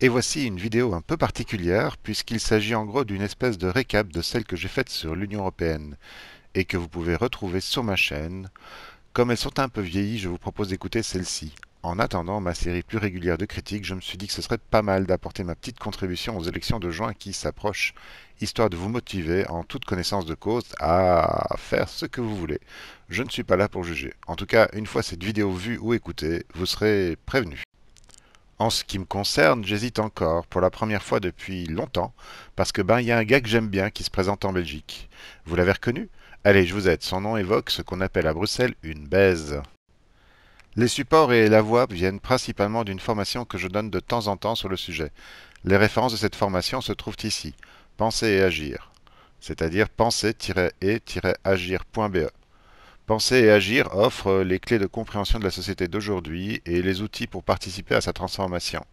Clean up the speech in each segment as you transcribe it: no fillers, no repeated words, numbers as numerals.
Et voici une vidéo un peu particulière puisqu'il s'agit en gros d'une espèce de récap de celle que j'ai faite sur l'Union Européenne et que vous pouvez retrouver sur ma chaîne. Comme elles sont un peu vieillies, je vous propose d'écouter celle-ci. En attendant ma série plus régulière de critiques, je me suis dit que ce serait pas mal d'apporter ma petite contribution aux élections de juin qui s'approchent, histoire de vous motiver en toute connaissance de cause à faire ce que vous voulez. Je ne suis pas là pour juger. En tout cas, une fois cette vidéo vue ou écoutée, vous serez prévenus. En ce qui me concerne, j'hésite encore, pour la première fois depuis longtemps, parce que il y a un gars que j'aime bien qui se présente en Belgique. Vous l'avez reconnu? Allez, je vous aide, son nom évoque ce qu'on appelle à Bruxelles une baise. Les supports et la voix viennent principalement d'une formation que je donne de temps en temps sur le sujet. Les références de cette formation se trouvent ici. Penser et agir, c'est-à-dire penser-et-agir.be. Penser et agir offre les clés de compréhension de la société d'aujourd'hui et les outils pour participer à sa transformation.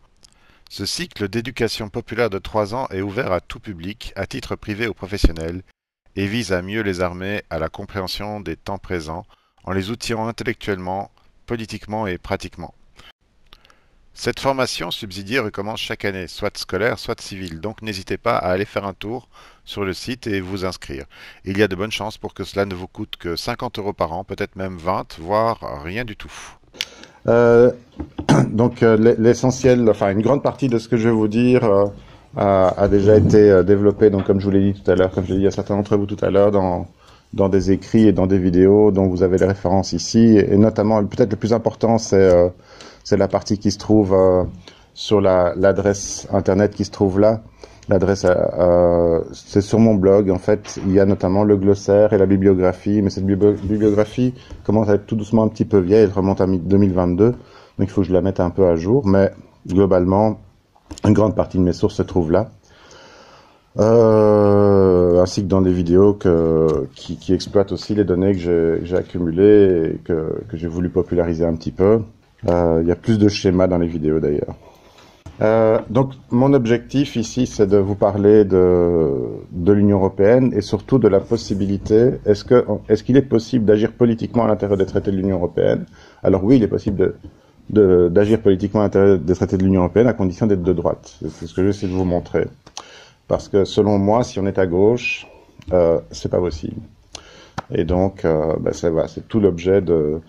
Ce cycle d'éducation populaire de 3 ans est ouvert à tout public, à titre privé ou professionnel, et vise à mieux les armer à la compréhension des temps présents, en les outillant intellectuellement, politiquement et pratiquement. Cette formation subsidiée recommence chaque année, soit scolaire, soit civile, donc n'hésitez pas à aller faire un tour sur le site et vous inscrire. Il y a de bonnes chances pour que cela ne vous coûte que 50 € par an, peut-être même 20, voire rien du tout. Euh, l'essentiel, enfin une grande partie de ce que je vais vous dire a déjà été développé, donc comme je vous l'ai dit tout à l'heure, comme je l'ai dit à certains d'entre vous tout à l'heure, dans des écrits et dans des vidéos dont vous avez les références ici, et notamment peut-être le plus important c'est la partie qui se trouve sur l'adresse internet qui se trouve là. L'adresse, c'est sur mon blog. En fait, il y a notamment le glossaire et la bibliographie, mais cette bibliographie commence à être tout doucement un petit peu vieille. Elle remonte à 2022, donc il faut que je la mette un peu à jour. Mais globalement, une grande partie de mes sources se trouve là, ainsi que dans des vidéos qui exploitent aussi les données que j'ai accumulées et que j'ai voulu populariser un petit peu. Il y a plus de schémas dans les vidéos d'ailleurs. Donc mon objectif ici c'est de vous parler de l'Union Européenne et surtout de la possibilité, est-ce qu'il est possible d'agir politiquement à l'intérieur des traités de l'Union Européenne? Alors oui, il est possible d'agir politiquement à l'intérieur des traités de l'Union Européenne à condition d'être de droite. C'est ce que je vais essayer de vous montrer. Parce que selon moi, si on est à gauche, c'est pas possible. Et donc c'est tout l'objet de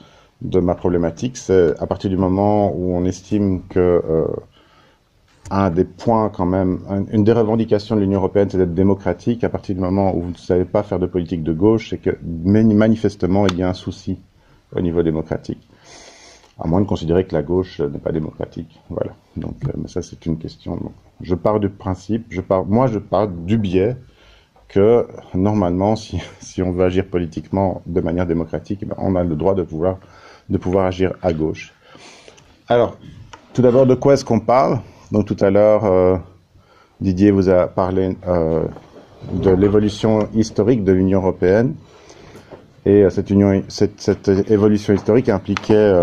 ma problématique. C'est à partir du moment où on estime que un des points quand même, une des revendications de l'Union Européenne, c'est d'être démocratique. À partir du moment où vous ne savez pas faire de politique de gauche, c'est que manifestement il y a un souci au niveau démocratique. À moins de considérer que la gauche n'est pas démocratique. Voilà. Donc, mais ça c'est une question. Donc, je pars du principe, je pars du biais que normalement, si on veut agir politiquement de manière démocratique, on a le droit de pouvoir agir à gauche. Alors, tout d'abord, de quoi est-ce qu'on parle? Donc tout à l'heure, Didier vous a parlé de l'évolution historique de l'Union Européenne. Et cette évolution historique impliquait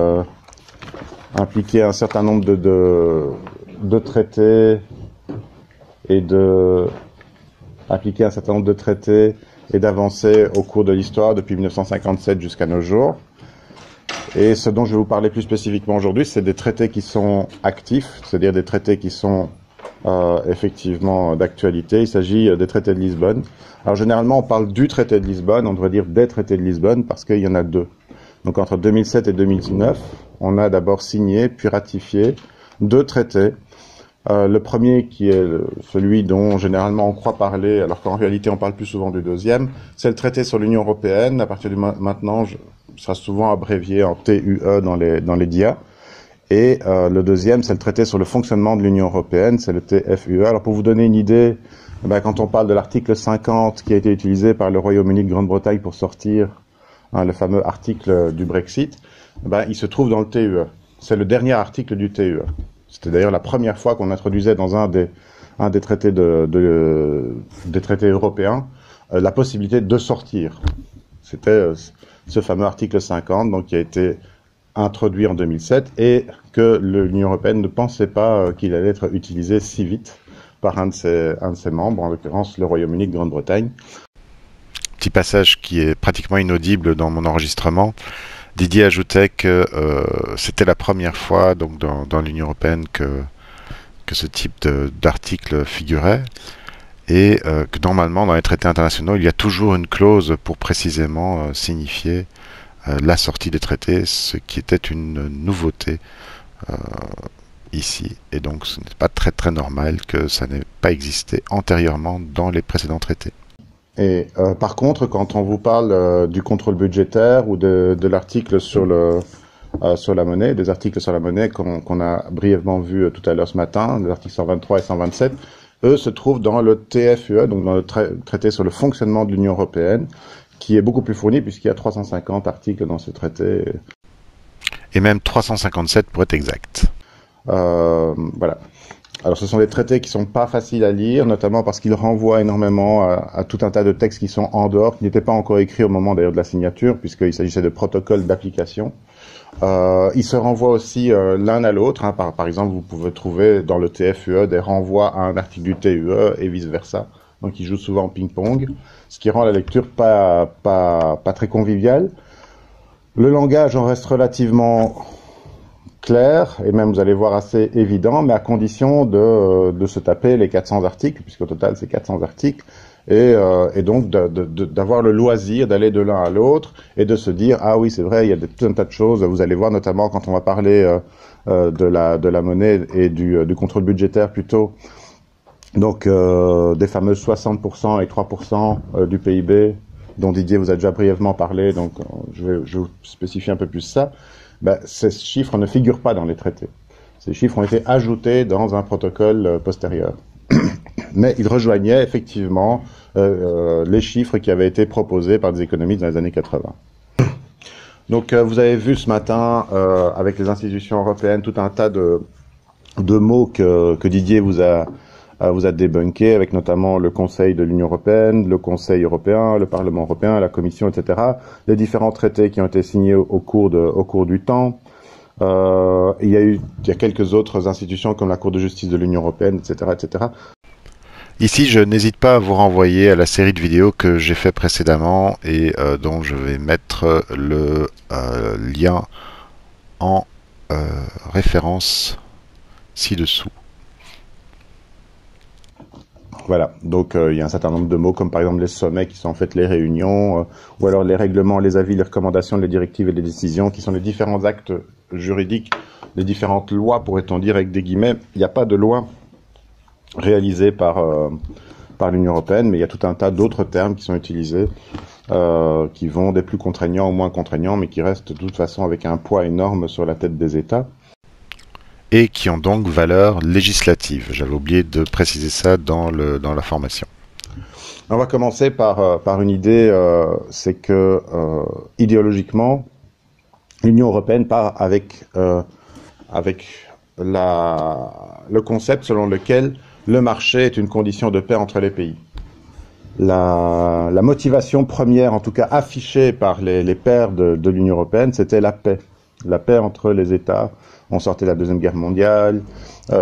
un certain nombre de traités et d'avancées au cours de l'histoire depuis 1957 jusqu'à nos jours. Et ce dont je vais vous parler plus spécifiquement aujourd'hui, c'est des traités qui sont actifs, c'est-à-dire des traités qui sont effectivement d'actualité. Il s'agit des traités de Lisbonne. Alors généralement, on parle du traité de Lisbonne, on devrait dire des traités de Lisbonne, parce qu'il y en a deux. Donc entre 2007 et 2019, on a d'abord signé, puis ratifié deux traités. Le premier, qui est celui dont généralement on croit parler, alors qu'en réalité on parle plus souvent du deuxième, c'est le traité sur l'Union Européenne. À partir de maintenant, sera souvent abrévié en TUE dans les dias. Et le deuxième, c'est le traité sur le fonctionnement de l'Union Européenne, c'est le TFUE. Alors pour vous donner une idée, quand on parle de l'article 50 qui a été utilisé par le Royaume-Uni de Grande-Bretagne pour sortir le fameux article du Brexit, il se trouve dans le TUE. C'est le dernier article du TUE. C'était d'ailleurs la première fois qu'on introduisait dans un des traités des traités européens la possibilité de sortir. C'était ce fameux article 50, donc qui a été introduit en 2007 et que l'Union Européenne ne pensait pas qu'il allait être utilisé si vite par un de ses membres, en l'occurrence le Royaume-Uni de Grande-Bretagne. Petit passage qui est pratiquement inaudible dans mon enregistrement. Didier ajoutait que c'était la première fois donc dans l'Union Européenne que ce type d'article figurait, et que normalement dans les traités internationaux il y a toujours une clause pour précisément signifier la sortie des traités, ce qui était une nouveauté ici, et donc ce n'est pas très normal que ça n'ait pas existé antérieurement dans les précédents traités. Et par contre, quand on vous parle du contrôle budgétaire ou de l'article sur la monnaie, des articles sur la monnaie qu'on a brièvement vu tout à l'heure ce matin, les articles 123 et 127, eux se trouvent dans le TFUE, donc dans le traité sur le fonctionnement de l'Union européenne, qui est beaucoup plus fourni puisqu'il y a 350 articles dans ce traité. Et même 357 pour être exact. Voilà. Alors ce sont des traités qui sont pas faciles à lire, notamment parce qu'ils renvoient énormément à tout un tas de textes qui sont en dehors, qui n'étaient pas encore écrits au moment d'ailleurs de la signature, puisqu'il s'agissait de protocoles d'application. Ils se renvoient aussi l'un à l'autre. Hein. Par exemple, vous pouvez trouver dans le TFUE des renvois à un article du TUE et vice-versa. Donc ils jouent souvent en ping-pong, ce qui rend la lecture pas très conviviale. Le langage en reste relativement clair, et même vous allez voir assez évident, mais à condition de se taper les 400 articles, puisqu'au total c'est 400 articles, et donc d'avoir le loisir d'aller de l'un à l'autre, et de se dire, ah oui c'est vrai, il y a tout un tas de choses, vous allez voir notamment quand on va parler de la monnaie et du contrôle budgétaire plutôt, donc des fameux 60% et 3% du PIB, dont Didier vous a déjà brièvement parlé, donc je vais vous spécifier un peu plus ça. Ben, ces chiffres ne figurent pas dans les traités. Ces chiffres ont été ajoutés dans un protocole postérieur. Mais ils rejoignaient effectivement les chiffres qui avaient été proposés par des économistes dans les années 80. Donc vous avez vu ce matin, avec les institutions européennes, tout un tas de mots que Didier vous a débunké, avec notamment le Conseil de l'Union européenne, le Conseil européen, le Parlement européen, la Commission, etc. Les différents traités qui ont été signés au cours du temps. Il y a quelques autres institutions comme la Cour de justice de l'Union européenne, etc., etc. Ici, je n'hésite pas à vous renvoyer à la série de vidéos que j'ai fait précédemment et dont je vais mettre le lien en référence ci-dessous. Voilà, donc il y a un certain nombre de mots, comme par exemple les sommets, qui sont en fait les réunions, ou alors les règlements, les avis, les recommandations, les directives et les décisions, qui sont les différents actes juridiques, les différentes lois, pourrait-on dire, avec des guillemets. Il n'y a pas de loi réalisée par l'Union européenne, mais il y a tout un tas d'autres termes qui sont utilisés, qui vont des plus contraignants aux moins contraignants, mais qui restent de toute façon avec un poids énorme sur la tête des États. Et qui ont donc valeur législative. J'avais oublié de préciser ça dans la formation. On va commencer par une idée, c'est que idéologiquement, l'Union européenne part avec le concept selon lequel le marché est une condition de paix entre les pays. La motivation première, en tout cas affichée par les pères de l'Union européenne, c'était la paix entre les États. On sortait de la Deuxième Guerre mondiale,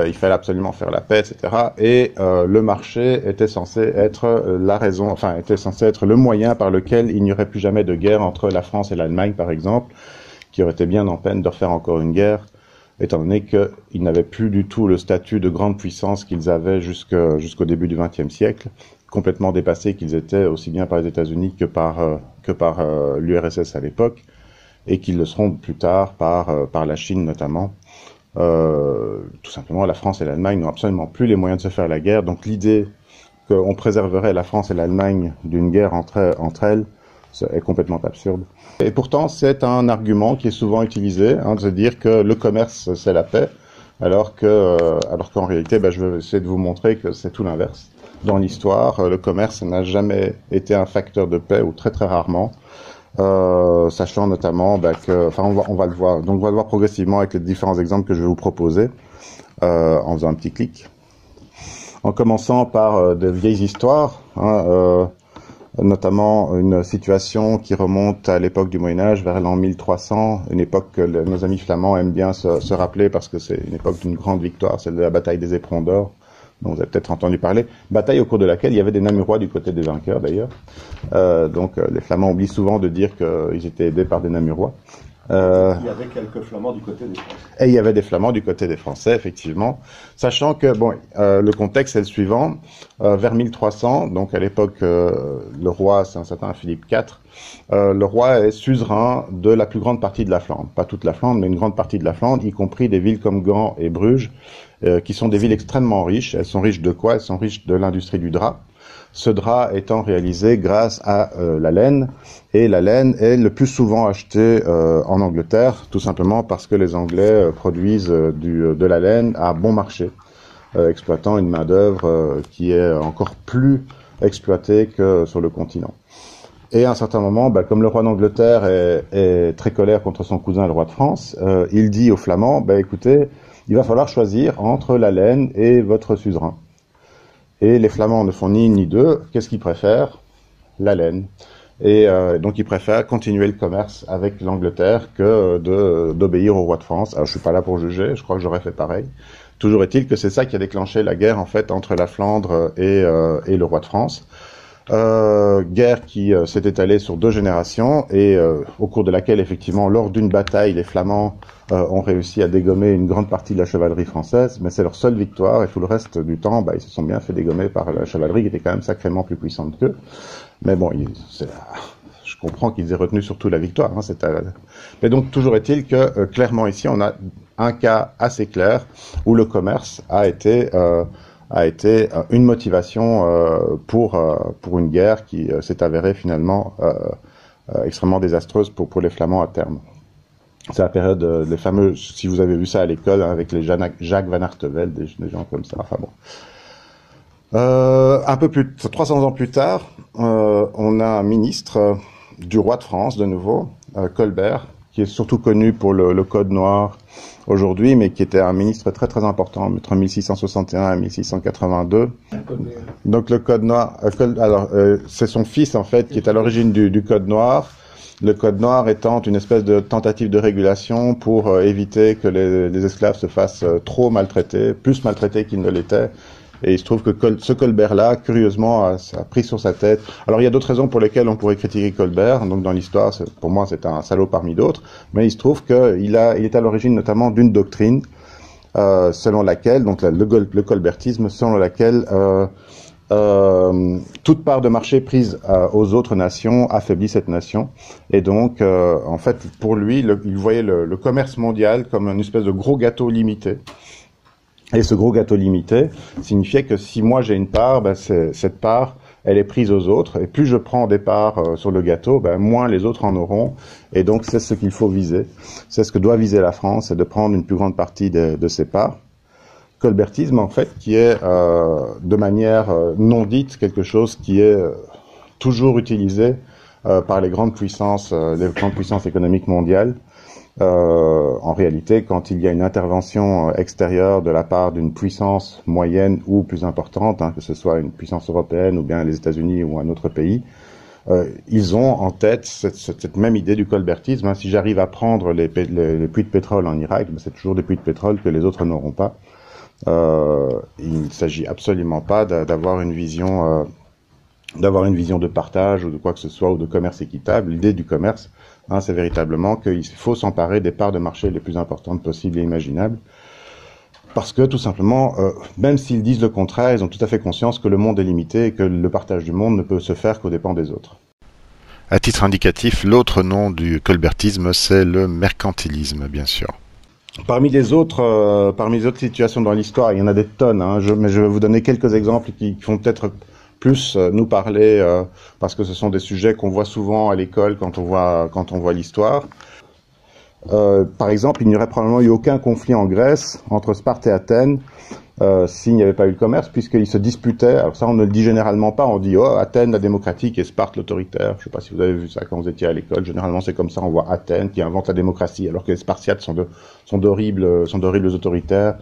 il fallait absolument faire la paix, etc. Et le marché était censé être était censé être le moyen par lequel il n'y aurait plus jamais de guerre entre la France et l'Allemagne, par exemple, qui auraient été bien en peine de refaire encore une guerre, étant donné qu'ils n'avaient plus du tout le statut de grande puissance qu'ils avaient jusqu'au début du XXe siècle, complètement dépassés qu'ils étaient aussi bien par les États-Unis que par l'URSS à l'époque, et qu'ils le seront plus tard par la Chine notamment. Tout simplement, la France et l'Allemagne n'ont absolument plus les moyens de se faire la guerre, donc l'idée qu'on préserverait la France et l'Allemagne d'une guerre entre elles est complètement absurde. Et pourtant, c'est un argument qui est souvent utilisé, de se dire que le commerce, c'est la paix, alors qu'en réalité, je vais essayer de vous montrer que c'est tout l'inverse. Dans l'histoire, le commerce n'a jamais été un facteur de paix, ou très très rarement. Sachant notamment on va le voir. Donc on va le voir progressivement avec les différents exemples que je vais vous proposer, en faisant un petit clic. En commençant par de vieilles histoires, notamment une situation qui remonte à l'époque du Moyen-Âge, vers l'an 1300, une époque que nos amis flamands aiment bien se rappeler parce que c'est une époque d'une grande victoire, celle de la bataille des Éperons d'Or, dont vous avez peut-être entendu parler, bataille au cours de laquelle il y avait des Namurois du côté des vainqueurs d'ailleurs. Donc les Flamands oublient souvent de dire qu'ils étaient aidés par des Namurois. Il y avait quelques Flamands du côté des Français. Et il y avait des Flamands du côté des Français, effectivement. Sachant que, bon, le contexte est le suivant. Vers 1300, donc à l'époque, le roi, c'est un certain Philippe IV, le roi est suzerain de la plus grande partie de la Flandre. Pas toute la Flandre, mais une grande partie de la Flandre, y compris des villes comme Gand et Bruges, qui sont des villes extrêmement riches. Elles sont riches de quoi? Elles sont riches de l'industrie du drap. Ce drap étant réalisé grâce à la laine, et la laine est le plus souvent achetée en Angleterre, tout simplement parce que les Anglais produisent de la laine à bon marché, exploitant une main-d'œuvre qui est encore plus exploitée que sur le continent. Et à un certain moment, comme le roi d'Angleterre est très colère contre son cousin, le roi de France, il dit aux Flamands, écoutez, il va falloir choisir entre la laine et votre suzerain. Et les Flamands ne font ni une ni deux. Qu'est-ce qu'ils préfèrent? La laine. Et donc ils préfèrent continuer le commerce avec l'Angleterre que d'obéir au roi de France. Alors je suis pas là pour juger, je crois que j'aurais fait pareil. Toujours est-il que c'est ça qui a déclenché la guerre en fait entre la Flandre et le roi de France. Guerre qui s'est étalée sur 2 générations et au cours de laquelle effectivement lors d'une bataille les Flamands ont réussi à dégommer une grande partie de la chevalerie française, mais c'est leur seule victoire et tout le reste du temps ils se sont bien fait dégommer par la chevalerie qui était quand même sacrément plus puissante qu'eux. Mais bon, je comprends qu'ils aient retenu surtout la victoire. Mais donc toujours est-il que clairement ici on a un cas assez clair où le commerce a été une motivation pour une guerre qui s'est avérée finalement extrêmement désastreuse pour les Flamands à terme. C'est la période des fameux, si vous avez vu ça à l'école, avec les Jacques Van Artevelde, des gens comme ça. Enfin bon. Un peu plus, 300 ans plus tard, on a un ministre du roi de France, de nouveau, Colbert, qui est surtout connu pour le Code noir aujourd'hui, mais qui était un ministre très très important entre 1661 et 1682. Donc le Code noir, c'est son fils en fait qui est à l'origine du Code noir. Le Code noir étant une espèce de tentative de régulation pour éviter que les esclaves se fassent trop maltraités, plus maltraités qu'ils ne l'étaient. Et il se trouve que ce Colbert-là, curieusement, a pris sur sa tête. Alors il y a d'autres raisons pour lesquelles on pourrait critiquer Colbert. Donc dans l'histoire, pour moi, c'est un salaud parmi d'autres. Mais il se trouve qu'il est à l'origine notamment d'une doctrine selon laquelle, donc le colbertisme, selon laquelle toute part de marché prise aux autres nations affaiblit cette nation. Et donc, en fait, pour lui, il voyait le commerce mondial comme une espèce de gros gâteau limité. Et ce gros gâteau limité signifiait que si moi j'ai une part, cette part, elle est prise aux autres. Et plus je prends des parts sur le gâteau, moins les autres en auront. Et donc c'est ce qu'il faut viser. C'est ce que doit viser la France, c'est de prendre une plus grande partie de ses parts. Colbertisme, en fait, qui est de manière non dite quelque chose qui est toujours utilisé par les grandes puissances économiques mondiales. En réalité, quand il y a une intervention extérieure de la part d'une puissance moyenne ou plus importante, que ce soit une puissance européenne ou bien les États-Unis ou un autre pays, ils ont en tête cette même idée du colbertisme. Si j'arrive à prendre les puits de pétrole en Irak, c'est toujours des puits de pétrole que les autres n'auront pas. Il ne s'agit absolument pas d'avoir une vision de partage ou de quoi que ce soit ou de commerce équitable. L'idée du commerce, c'est véritablement qu'il faut s'emparer des parts de marché les plus importantes possibles et imaginables. Parce que, tout simplement, même s'ils disent le contraire, ils ont tout à fait conscience que le monde est limité et que le partage du monde ne peut se faire qu'aux dépens des autres. À titre indicatif, l'autre nom du colbertisme, c'est le mercantilisme, bien sûr. Parmi les autres situations dans l'histoire, il y en a des tonnes, mais je vais vous donner quelques exemples qui font peut-être plus nous parler, parce que ce sont des sujets qu'on voit souvent à l'école quand on voit l'histoire. Par exemple, il n'y aurait probablement eu aucun conflit en Grèce entre Sparte et Athènes s'il n'y avait pas eu le commerce, puisqu'ils se disputaient. Alors ça, on ne le dit généralement pas, on dit « Oh, Athènes, la démocratique, et Sparte, l'autoritaire ». Je ne sais pas si vous avez vu ça quand vous étiez à l'école. Généralement, c'est comme ça, on voit Athènes qui invente la démocratie, alors que les Spartiates sont d'horribles autoritaires,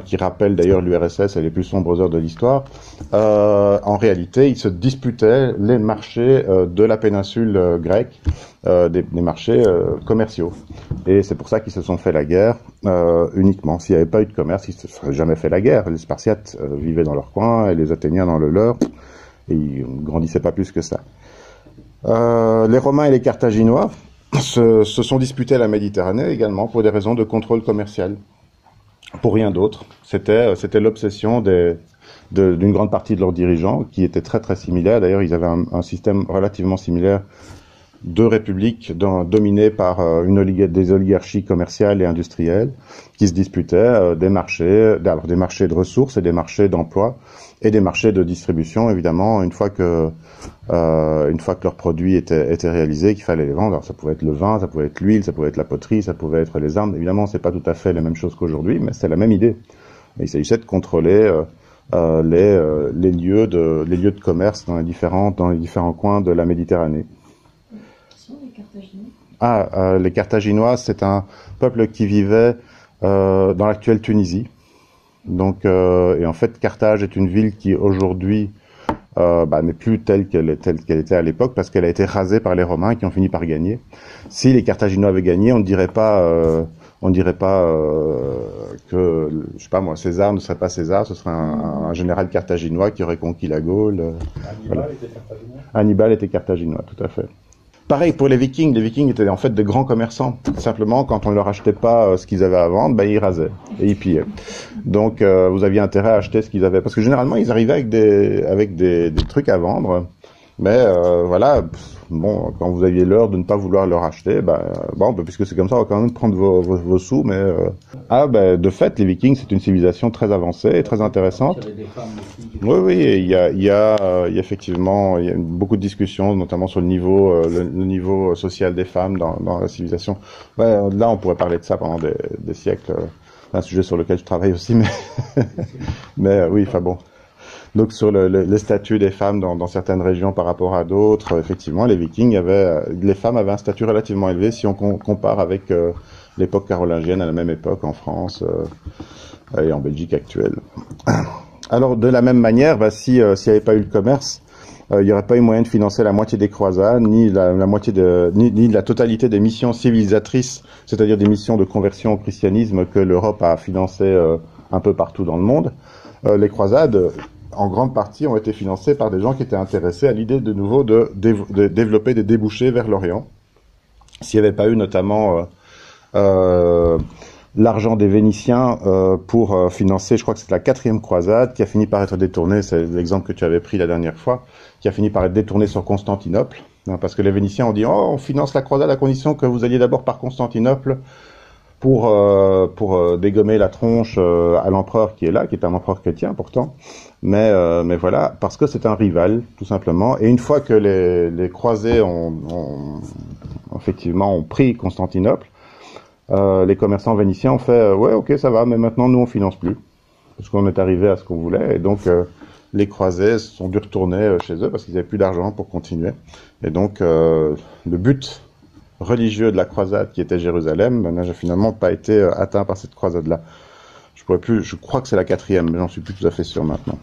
qui rappellent d'ailleurs l'URSS et les plus sombres heures de l'histoire. En réalité, ils se disputaient les marchés de la péninsule grecque, des marchés commerciaux. Et c'est pour ça qu'ils se sont fait la guerre uniquement. S'il n'y avait pas eu de commerce, ils ne se seraient jamais fait la guerre. Les Spartiates vivaient dans leur coin et les Athéniens dans le leur, et ils ne grandissaient pas plus que ça. Les Romains et les Carthaginois, se sont disputés la Méditerranée également pour des raisons de contrôle commercial. Pour rien d'autre. C'était l'obsession d'une grande partie de leurs dirigeants, qui était très très similaire. D'ailleurs, ils avaient un système relativement similaire de républiques dominées par des oligarchies commerciales et industrielles qui se disputaient des marchés de ressources et des marchés d'emploi et des marchés de distribution, évidemment, une fois que leurs produits étaient réalisés, qu'il fallait les vendre. Alors, ça pouvait être le vin, ça pouvait être l'huile, ça pouvait être la poterie, ça pouvait être les armes. Évidemment, c'est pas tout à fait la même chose qu'aujourd'hui, mais c'est la même idée. Et il s'agissait de contrôler les lieux de commerce dans les différents coins de la Méditerranée. Les Carthaginois, c'est un peuple qui vivait dans l'actuelle Tunisie. Donc, et en fait, Carthage est une ville qui aujourd'hui n'est plus telle qu'elle était à l'époque, parce qu'elle a été rasée par les Romains qui ont fini par gagner. Si les Carthaginois avaient gagné, on ne dirait pas que, je sais pas moi, César ne serait pas César, ce serait un général carthaginois qui aurait conquis la Gaule. Hannibal était carthaginois. Hannibal était carthaginois, tout à fait. Pareil pour les Vikings étaient en fait des grands commerçants. Simplement, quand on ne leur achetait pas ce qu'ils avaient à vendre, ils rasaient et ils pillaient. Donc, vous aviez intérêt à acheter ce qu'ils avaient, parce que généralement, ils arrivaient avec des trucs à vendre. Mais voilà, bon, quand vous aviez l'heure de ne pas vouloir leur acheter, puisque c'est comme ça, on va quand même prendre vos sous. Mais de fait, les Vikings, c'est une civilisation très avancée et très intéressante. Il y avait des femmes aussi. Oui, il y a effectivement, il y a beaucoup de discussions, notamment sur le niveau social des femmes dans la civilisation. Ouais, là, on pourrait parler de ça pendant des siècles. C'est un sujet sur lequel je travaille aussi, mais oui, enfin bon. Donc sur les statuts des femmes dans certaines régions par rapport à d'autres, effectivement, les femmes avaient un statut relativement élevé si on compare avec l'époque carolingienne à la même époque en France et en Belgique actuelle. Alors de la même manière, s'il n'y avait pas eu le commerce, il n'y aurait pas eu moyen de financer la moitié des croisades, ni la totalité des missions civilisatrices, c'est-à-dire des missions de conversion au christianisme que l'Europe a financées un peu partout dans le monde. Les croisades, en grande partie, ont été financées par des gens qui étaient intéressés à l'idée de nouveau de développer des débouchés vers l'Orient. S'il n'y avait pas eu notamment l'argent des Vénitiens pour financer, je crois que c'était la 4e croisade, qui a fini par être détournée, c'est l'exemple que tu avais pris la dernière fois, qui a fini par être détournée sur Constantinople, parce que les Vénitiens ont dit « Oh, on finance la croisade à condition que vous alliez d'abord par Constantinople pour dégommer la tronche à l'empereur qui est là, qui est un empereur chrétien pourtant. » Mais voilà, parce que c'est un rival, tout simplement. Et une fois que les croisés ont pris Constantinople, les commerçants vénitiens ont fait ouais, ok, ça va, mais maintenant nous on finance plus, parce qu'on est arrivé à ce qu'on voulait. Et donc les croisés sont dû retourner chez eux parce qu'ils n'avaient plus d'argent pour continuer. Et donc le but religieux de la croisade, qui était Jérusalem, n'a finalement pas été atteint par cette croisade-là. Je crois que c'est la 4e, mais j'en suis plus tout à fait sûr maintenant.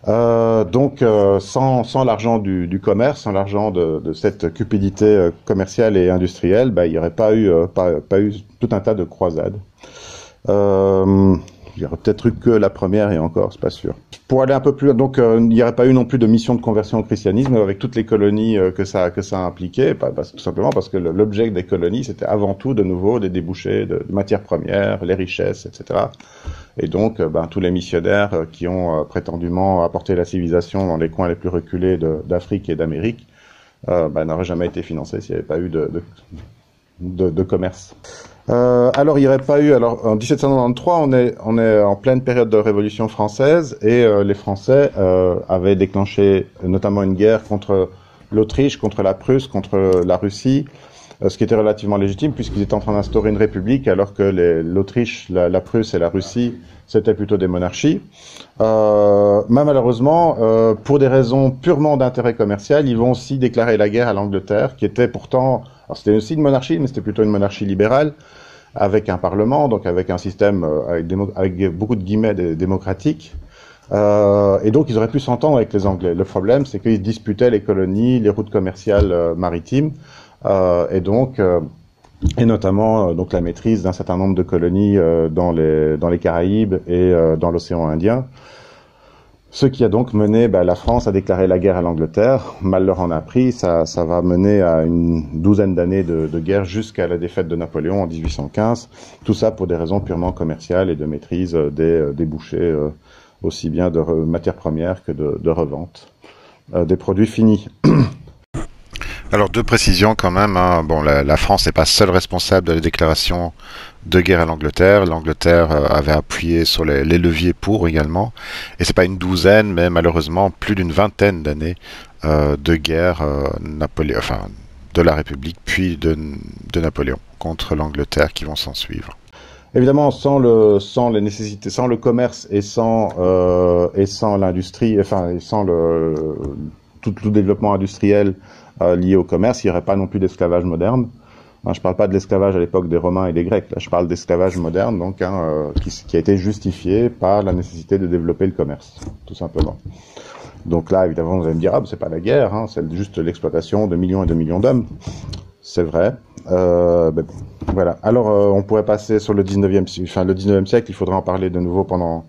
Donc sans l'argent du commerce, sans l'argent de cette cupidité commerciale et industrielle, il n'y aurait pas eu tout un tas de croisades. Il y aurait peut-être eu que la première, et encore, c'est pas sûr. Pour aller un peu plus loin, donc il n'y aurait pas eu non plus de mission de conversion au christianisme avec toutes les colonies que ça a impliqué, tout simplement parce que l'objet des colonies, c'était avant tout de nouveau des débouchés de matières premières, les richesses, etc. Et donc tous les missionnaires qui ont prétendument apporté la civilisation dans les coins les plus reculés d'Afrique et d'Amérique n'auraient jamais été financés s'il n'y avait pas eu de commerce. Alors il n'y aurait pas eu. Alors en 1793, on est en pleine période de Révolution française et les Français avaient déclenché notamment une guerre contre l'Autriche, contre la Prusse, contre la Russie, ce qui était relativement légitime puisqu'ils étaient en train d'instaurer une république alors que l'Autriche, la Prusse et la Russie c'était plutôt des monarchies. Mais malheureusement, pour des raisons purement d'intérêt commercial, ils vont aussi déclarer la guerre à l'Angleterre, qui était pourtant, alors c'était aussi une monarchie, mais c'était plutôt une monarchie libérale, avec un parlement, donc avec un système avec beaucoup de guillemets démocratique. Et donc ils auraient pu s'entendre avec les Anglais. Le problème, c'est qu'ils disputaient les colonies, les routes commerciales maritimes, et notamment donc la maîtrise d'un certain nombre de colonies dans les Caraïbes et dans l'océan Indien. Ce qui a donc mené la France à déclarer la guerre à l'Angleterre. Mal leur en a pris, ça va mener à une douzaine d'années de guerre jusqu'à la défaite de Napoléon en 1815. Tout ça pour des raisons purement commerciales et de maîtrise des débouchés aussi bien de matières premières que de revente des produits finis. Alors deux précisions quand même, hein. Bon, la France n'est pas seule responsable de la déclaration de guerre à l'Angleterre. L'Angleterre avait appuyé sur les leviers pour également. Et c'est pas une douzaine, mais malheureusement plus d'une vingtaine d'années de guerre de la République puis de Napoléon contre l'Angleterre qui vont s'en suivre. Évidemment, sans les nécessités, sans le commerce et sans l'industrie, et sans tout développement industriel lié au commerce, il n'y aurait pas non plus d'esclavage moderne. Je ne parle pas de l'esclavage à l'époque des Romains et des Grecs. Là, je parle d'esclavage moderne, donc qui a été justifié par la nécessité de développer le commerce, tout simplement. Donc là, évidemment, vous allez me dire, c'est pas la guerre, c'est juste l'exploitation de millions et de millions d'hommes. C'est vrai. Voilà. Alors, on pourrait passer sur le 19e siècle. Il faudrait en parler de nouveau pendant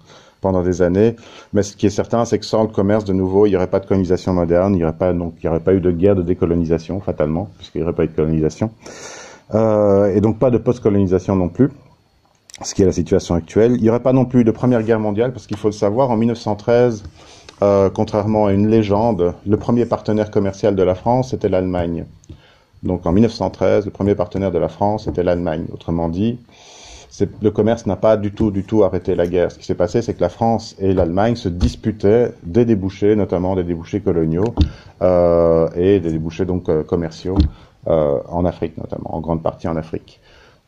des années. Mais ce qui est certain, c'est que sans le commerce, de nouveau, il n'y aurait pas de colonisation moderne. Il n'y aurait pas eu de guerre de décolonisation, fatalement, puisqu'il n'y aurait pas eu de colonisation. Et donc pas de post-colonisation non plus, ce qui est la situation actuelle. Il n'y aurait pas non plus de Première Guerre mondiale, parce qu'il faut le savoir, en 1913, contrairement à une légende, le premier partenaire commercial de la France, c'était l'Allemagne. Donc en 1913, le premier partenaire de la France était l'Allemagne. Autrement dit, le commerce n'a pas du tout arrêté la guerre. Ce qui s'est passé, c'est que la France et l'Allemagne se disputaient des débouchés, notamment des débouchés coloniaux et des débouchés donc commerciaux en Afrique, notamment en grande partie en Afrique.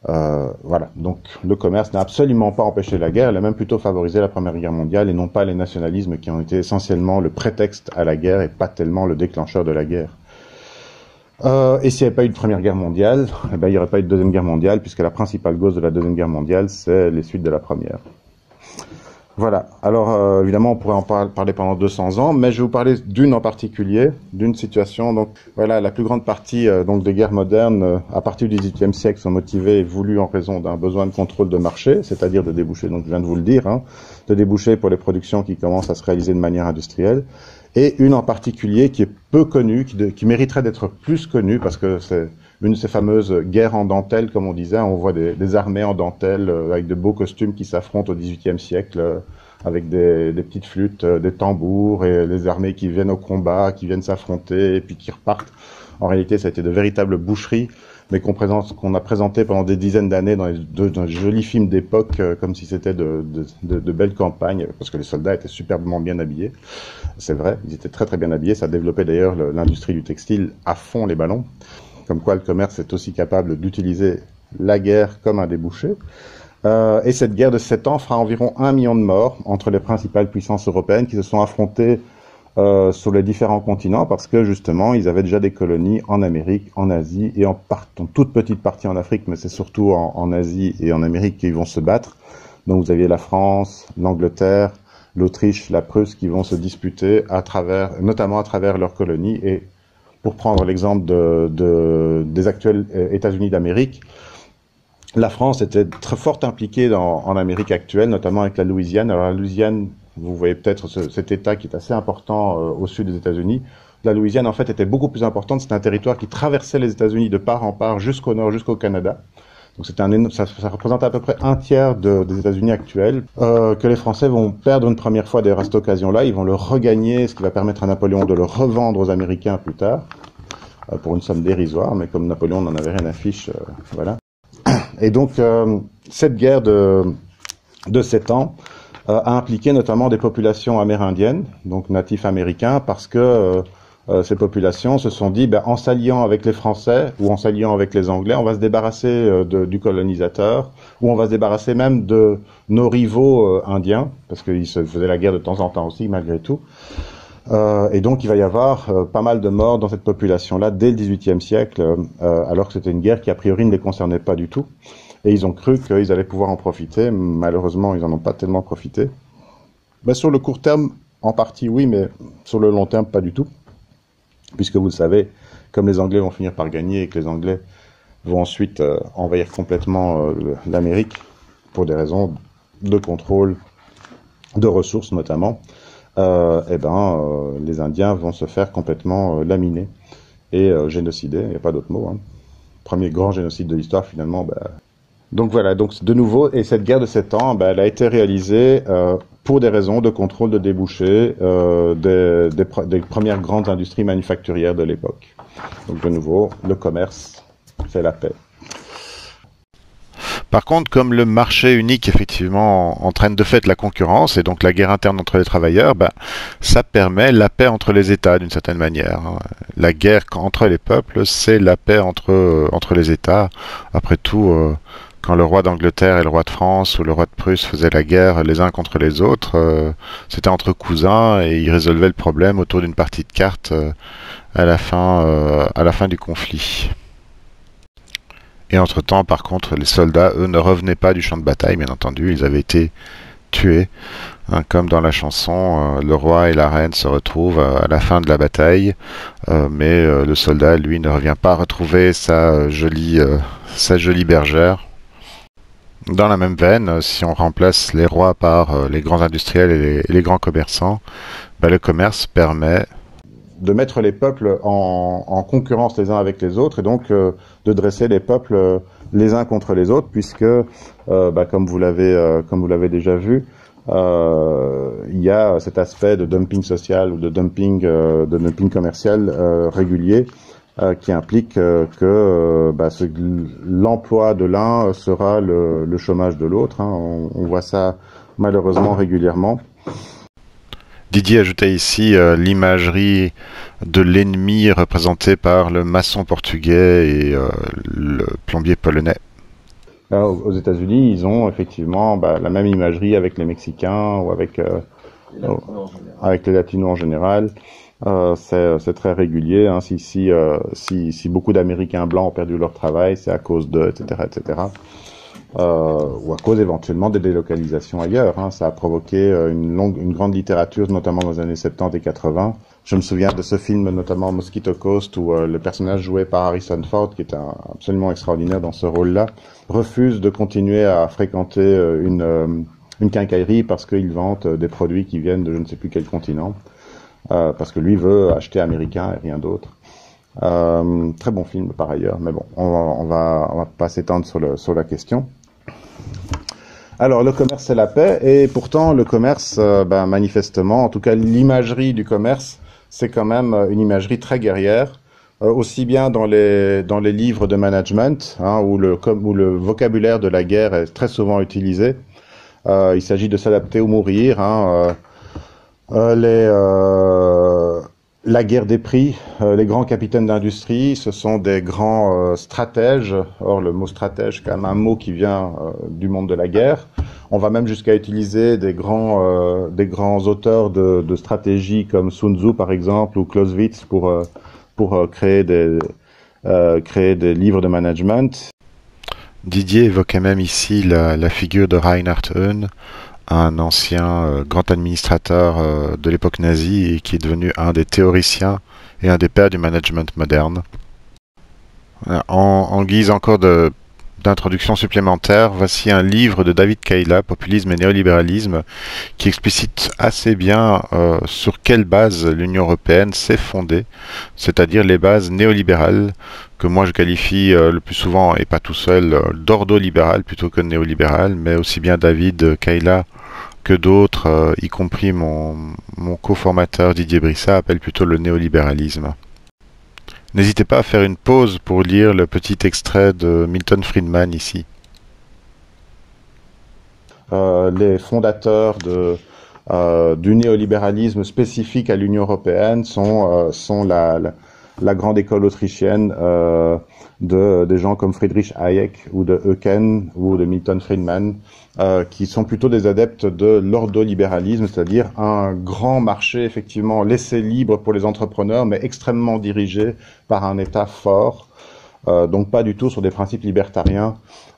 Voilà. Donc le commerce n'a absolument pas empêché la guerre. Il a même plutôt favorisé la Première Guerre mondiale et non pas les nationalismes qui ont été essentiellement le prétexte à la guerre et pas tellement le déclencheur de la guerre. Et s'il n'y avait pas eu de Première Guerre mondiale, il n'y aurait pas eu de Deuxième Guerre mondiale, puisque la principale cause de la Deuxième Guerre mondiale, c'est les suites de la Première. Voilà. Alors, évidemment, on pourrait en parler pendant 200 ans, mais je vais vous parler d'une en particulier, d'une situation. Donc, voilà, la plus grande partie donc des guerres modernes, à partir du XVIIIe siècle, sont motivées et voulues en raison d'un besoin de contrôle de marché, c'est-à-dire de déboucher, donc je viens de vous le dire, de déboucher pour les productions qui commencent à se réaliser de manière industrielle. Et une en particulier qui est peu connue, qui mériterait d'être plus connue, parce que c'est une de ces fameuses guerres en dentelle, comme on disait. On voit des armées en dentelle avec de beaux costumes qui s'affrontent au XVIIIe siècle, avec des petites flûtes, des tambours, et les armées qui viennent au combat, qui viennent s'affronter, et puis qui repartent. En réalité, ça a été de véritables boucheries, mais qu'on a présenté pendant des dizaines d'années dans les jolis films d'époque, comme si c'était de belles campagnes, parce que les soldats étaient superbement bien habillés. C'est vrai, ils étaient très très bien habillés. Ça développait d'ailleurs l'industrie du textile à fond, les ballons. Comme quoi le commerce est aussi capable d'utiliser la guerre comme un débouché. Et cette guerre de 7 ans fera environ 1 million de morts entre les principales puissances européennes qui se sont affrontées sur les différents continents, parce que justement ils avaient déjà des colonies en Amérique, en Asie et en toute petite partie en Afrique, mais c'est surtout en Asie et en Amérique qu'ils vont se battre. Donc vous aviez la France, l'Angleterre, l'Autriche, la Prusse qui vont se disputer notamment à travers leurs colonies. Et pour prendre l'exemple des actuels États-Unis d'Amérique, la France était très fort impliquée en Amérique actuelle, notamment avec la Louisiane. Alors la Louisiane, vous voyez peut-être cet État qui est assez important au sud des États-Unis. La Louisiane, en fait, était beaucoup plus importante. C'est un territoire qui traversait les États-Unis de part en part jusqu'au nord, jusqu'au Canada. Donc ça représente à peu près un tiers des États-Unis actuels, que les Français vont perdre une première fois d'ailleurs à cette occasion-là. Ils vont le regagner, ce qui va permettre à Napoléon de le revendre aux Américains plus tard, pour une somme dérisoire, mais comme Napoléon n'en avait rien à fiche, voilà. Et donc, cette guerre de 7 ans a impliqué notamment des populations amérindiennes, donc natifs américains, parce que ces populations se sont dit, en s'alliant avec les Français ou en s'alliant avec les Anglais, on va se débarrasser du colonisateur, ou on va se débarrasser même de nos rivaux indiens, parce qu'ils se faisaient la guerre de temps en temps aussi, malgré tout. Et donc il va y avoir pas mal de morts dans cette population-là dès le XVIIIe siècle, alors que c'était une guerre qui a priori ne les concernait pas du tout. Et ils ont cru qu'ils allaient pouvoir en profiter. Malheureusement, ils n'en ont pas tellement profité. Sur le court terme, en partie oui, mais sur le long terme, pas du tout. Puisque vous le savez, comme les Anglais vont finir par gagner et que les Anglais vont ensuite envahir complètement l'Amérique, pour des raisons de contrôle, de ressources notamment, les Indiens vont se faire complètement laminer et génocider, il n'y a pas d'autre mot, hein. Premier grand génocide de l'histoire finalement. Donc voilà, donc de nouveau, et cette guerre de 7 ans, elle a été réalisée pour des raisons de contrôle de débouchés des premières grandes industries manufacturières de l'époque. Donc de nouveau, le commerce fait la paix. Par contre, comme le marché unique effectivement entraîne de fait la concurrence et donc la guerre interne entre les travailleurs, ça permet la paix entre les États d'une certaine manière. La guerre entre les peuples, c'est la paix entre les États. Après tout, quand le roi d'Angleterre et le roi de France ou le roi de Prusse faisaient la guerre les uns contre les autres, c'était entre cousins et ils résolvaient le problème autour d'une partie de cartes à la fin du conflit. Et entre-temps, par contre, les soldats, eux, ne revenaient pas du champ de bataille, bien entendu. Ils avaient été tués, hein, comme dans la chanson. Le roi et la reine se retrouvent à la fin de la bataille, mais le soldat, lui, ne revient pas retrouver sa jolie bergère. Dans la même veine, si on remplace les rois par les grands industriels et les grands commerçants, le commerce permet de mettre les peuples en concurrence les uns avec les autres et donc de dresser les peuples les uns contre les autres puisque comme vous l'avez déjà vu, il y a cet aspect de dumping social ou de dumping commercial régulier qui implique que l'emploi de l'un sera le chômage de l'autre, hein. On voit ça malheureusement régulièrement. Didier ajoutait ici l'imagerie de l'ennemi représenté par le maçon portugais et le plombier polonais. Alors, aux États-Unis, ils ont effectivement la même imagerie avec les Mexicains ou avec les Latinos en général. C'est très régulier, hein. Si beaucoup d'Américains blancs ont perdu leur travail, c'est à cause de, etc., etc. Ou à cause éventuellement des délocalisations ailleurs, hein. Ça a provoqué une grande littérature, notamment dans les années 70 et 80. Je me souviens de ce film, notamment Mosquito Coast, où le personnage joué par Harrison Ford, qui est absolument extraordinaire dans ce rôle-là, refuse de continuer à fréquenter une quincaillerie parce qu'il vante des produits qui viennent de je ne sais plus quel continent, parce que lui veut acheter américain et rien d'autre. Très bon film par ailleurs, mais bon, on va pas s'étendre sur la question. Alors, le commerce, c'est la paix, et pourtant, le commerce, manifestement, en tout cas, l'imagerie du commerce, c'est quand même une imagerie très guerrière, aussi bien dans les livres de management, hein, où le vocabulaire de la guerre est très souvent utilisé. Il s'agit de s'adapter ou mourir, hein, la guerre des prix, les grands capitaines d'industrie, ce sont des grands stratèges. Or, le mot stratège, c'est quand même un mot qui vient du monde de la guerre. On va même jusqu'à utiliser des grands auteurs de stratégie comme Sun Tzu, par exemple, ou Clausewitz pour créer des livres de management. Didier évoquait même ici la figure de Reinhard Heune, un ancien grand administrateur de l'époque nazie et qui est devenu un des théoriciens et un des pères du management moderne. En guise encore d'introduction supplémentaire, voici un livre de David Kaila, Populisme et néolibéralisme, qui explicite assez bien sur quelle base l'Union européenne s'est fondée, c'est-à-dire les bases néolibérales, que moi je qualifie le plus souvent, et pas tout seul, d'ordo-libéral plutôt que néolibéral, mais aussi bien David Kaila que d'autres, y compris mon coformateur Didier Brissa, appellent plutôt le néolibéralisme. N'hésitez pas à faire une pause pour lire le petit extrait de Milton Friedman ici. Les fondateurs du néolibéralisme spécifique à l'Union européenne sont la grande école autrichienne des gens comme Friedrich Hayek ou de Eucken ou de Milton Friedman, qui sont plutôt des adeptes de l'ordolibéralisme, c'est-à-dire un grand marché effectivement laissé libre pour les entrepreneurs, mais extrêmement dirigé par un État fort, donc pas du tout sur des principes libertariens,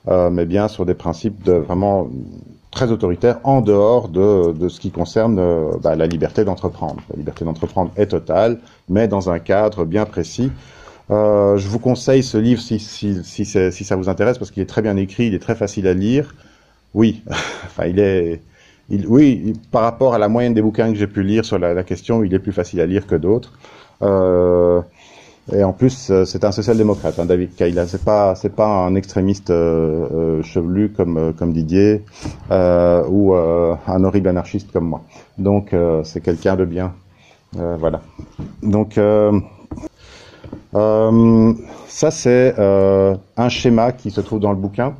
mais bien sur des principes vraiment très autoritaires en dehors de ce qui concerne la liberté d'entreprendre. La liberté d'entreprendre est totale, mais dans un cadre bien précis. Je vous conseille ce livre si ça vous intéresse, parce qu'il est très bien écrit, il est très facile à lire. Oui, enfin il est par rapport à la moyenne des bouquins que j'ai pu lire sur la question, il est plus facile à lire que d'autres. Et en plus, c'est un social-démocrate, hein, David Kaila. C'est pas un extrémiste chevelu comme Didier ou un horrible anarchiste comme moi. Donc, c'est quelqu'un de bien. Voilà. Donc, ça c'est un schéma qui se trouve dans le bouquin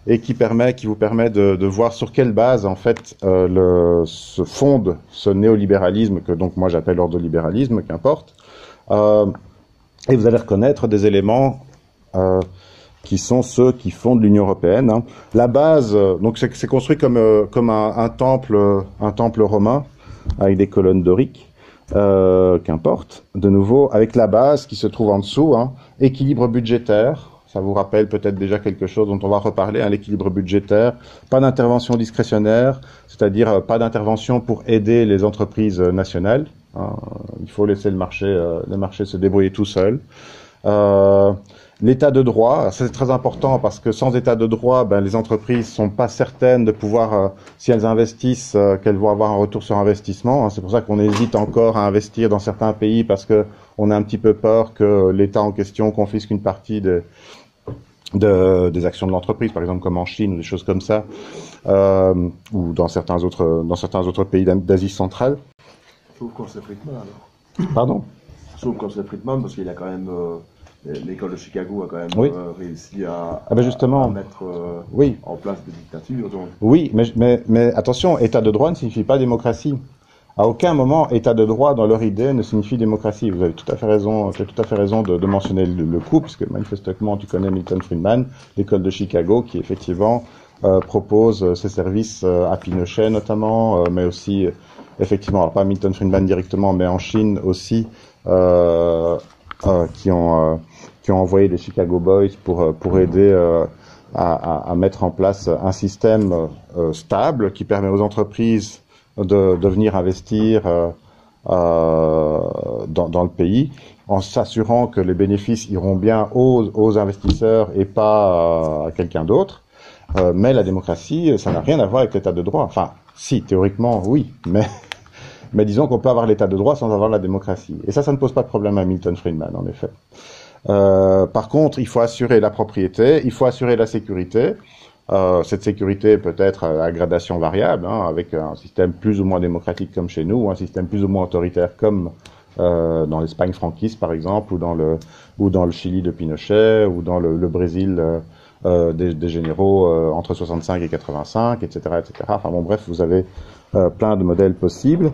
et qui vous permet de voir sur quelle base en fait se fonde ce néolibéralisme que donc moi j'appelle ordolibéralisme, qu'importe. Et vous allez reconnaître des éléments qui sont ceux qui fondent l'Union européenne. Hein. La base, donc c'est construit comme un temple romain avec des colonnes doriques. Qu'importe, de nouveau, avec la base qui se trouve en dessous, hein, équilibre budgétaire, ça vous rappelle peut-être déjà quelque chose dont on va reparler, hein, l'équilibre budgétaire, pas d'intervention discrétionnaire, c'est-à-dire pas d'intervention pour aider les entreprises nationales, hein, il faut laisser le marché se débrouiller tout seul. L'état de droit, c'est très important parce que sans état de droit, les entreprises sont pas certaines de pouvoir, si elles investissent, qu'elles vont avoir un retour sur investissement. C'est pour ça qu'on hésite encore à investir dans certains pays parce que on a un petit peu peur que l'État en question confisque une partie des actions de l'entreprise, par exemple comme en Chine ou des choses comme ça, ou dans certains autres pays d'Asie centrale. Sauf quand c'est Friedman alors. Pardon? Sauf quand c'est Friedman parce qu'il a quand même l'école de Chicago a quand même réussi à mettre en place des dictatures. Donc. Oui, mais attention, état de droit ne signifie pas démocratie. À aucun moment, état de droit dans leur idée ne signifie démocratie. Vous avez tout à fait raison, de mentionner le coup, puisque manifestement tu connais Milton Friedman, l'école de Chicago, qui effectivement propose ses services à Pinochet notamment, mais aussi effectivement, alors pas Milton Friedman directement, mais en Chine aussi, qui ont envoyé les Chicago Boys pour aider à mettre en place un système stable qui permet aux entreprises de venir investir dans le pays en s'assurant que les bénéfices iront bien aux investisseurs et pas à quelqu'un d'autre. Mais la démocratie, ça n'a rien à voir avec l'état de droit. Enfin, si, théoriquement, oui, mais disons qu'on peut avoir l'état de droit sans avoir la démocratie. Et ça ne pose pas de problème à Milton Friedman, en effet. Par contre, il faut assurer la propriété, il faut assurer la sécurité. Cette sécurité peut être à gradation variable, hein, avec un système plus ou moins démocratique comme chez nous, ou un système plus ou moins autoritaire comme dans l'Espagne franquiste, par exemple, ou dans le Chili de Pinochet, ou dans le Brésil des généraux entre 65 et 85, etc., etc. Enfin bon, bref, vous avez plein de modèles possibles.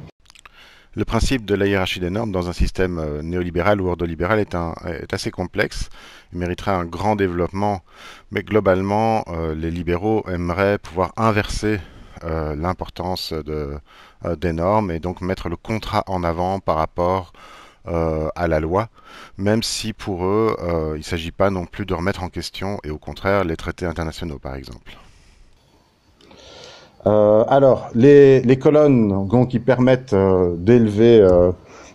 Le principe de la hiérarchie des normes dans un système néolibéral ou ordolibéral est assez complexe. Il mériterait un grand développement, mais globalement, les libéraux aimeraient pouvoir inverser l'importance des normes et donc mettre le contrat en avant par rapport à la loi, même si pour eux, il ne s'agit pas non plus de remettre en question, et au contraire, les traités internationaux, par exemple. Alors, les colonnes donc, qui permettent d'élever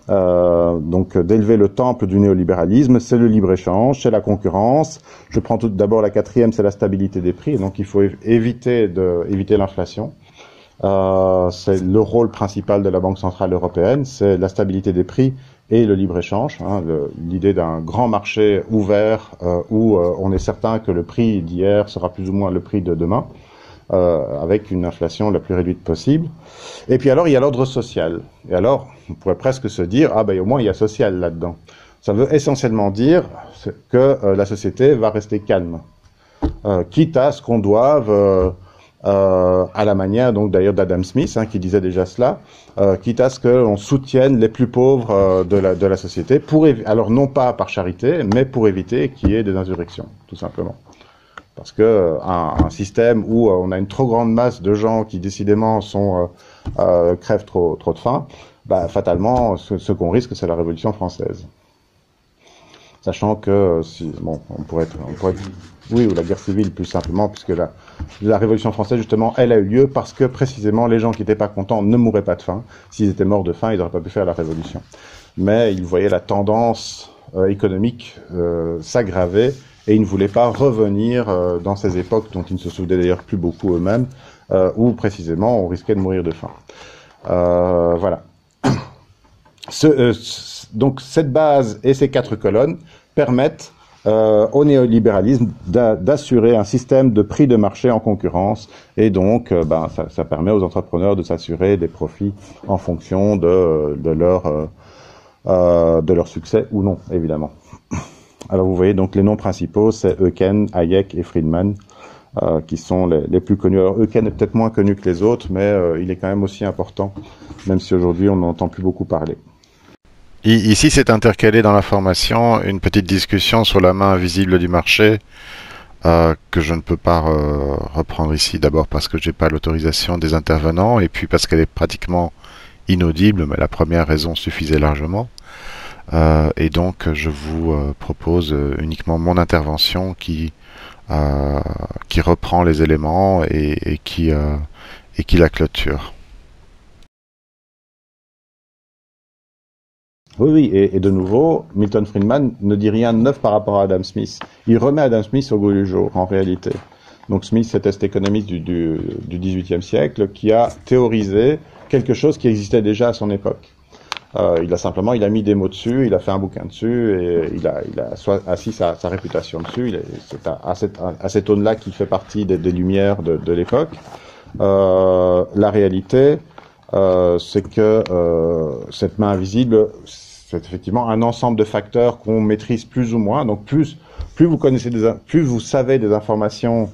le temple du néolibéralisme, c'est le libre-échange, c'est la concurrence. Je prends tout d'abord la quatrième, c'est la stabilité des prix. Donc, il faut éviter l'inflation. C'est le rôle principal de la Banque centrale européenne, c'est la stabilité des prix et le libre-échange. Hein, l'idée d'un grand marché ouvert où on est certain que le prix d'hier sera plus ou moins le prix de demain. Avec une inflation la plus réduite possible. Et puis alors, il y a l'ordre social. Et alors, on pourrait presque se dire, au moins, il y a social là-dedans. Ça veut essentiellement dire que la société va rester calme. Quitte à ce qu'on doive, à la manière, donc d'ailleurs d'Adam Smith, hein, qui disait déjà cela, quitte à ce qu'on soutienne les plus pauvres de la société, alors non pas par charité, mais pour éviter qu'il y ait des insurrections, tout simplement. Parce que un système où on a une trop grande masse de gens qui décidément crèvent trop de faim, fatalement, ce qu'on risque, c'est la Révolution française. Sachant que on pourrait oui, ou la guerre civile plus simplement, puisque la Révolution française justement, elle a eu lieu parce que précisément les gens qui n'étaient pas contents ne mouraient pas de faim. S'ils étaient morts de faim, ils n'auraient pas pu faire la Révolution. Mais ils voyaient la tendance économique s'aggraver. Et ils ne voulaient pas revenir dans ces époques dont ils ne se souvenaient d'ailleurs plus beaucoup eux-mêmes, où précisément on risquait de mourir de faim. Voilà. Donc cette base et ces 4 colonnes permettent au néolibéralisme d'assurer un système de prix de marché en concurrence, et donc ça permet aux entrepreneurs de s'assurer des profits en fonction de leur succès ou non, évidemment. Alors vous voyez donc les noms principaux, c'est Eucken, Hayek et Friedman, qui sont les plus connus. Alors Eucken est peut-être moins connu que les autres, mais il est quand même aussi important, même si aujourd'hui on n'entend plus beaucoup parler. Ici, c'est intercalé dans la formation une petite discussion sur la main invisible du marché, que je ne peux pas reprendre ici, d'abord parce que je n'ai pas l'autorisation des intervenants, et puis parce qu'elle est pratiquement inaudible, mais la première raison suffisait largement. Et donc, je vous propose uniquement mon intervention qui reprend les éléments et qui la clôture. Oui, et de nouveau, Milton Friedman ne dit rien de neuf par rapport à Adam Smith. Il remet Adam Smith au goût du jour, en réalité. Donc Smith, c'était cet économiste du XVIIIe siècle qui a théorisé quelque chose qui existait déjà à son époque. Il a mis des mots dessus, il a fait un bouquin dessus, et il a assis sa réputation dessus. C'est à cette aune-là qu'il fait partie des lumières de l'époque. La réalité, c'est que cette main invisible, c'est effectivement un ensemble de facteurs qu'on maîtrise plus ou moins. Donc plus vous connaissez plus vous savez des informations,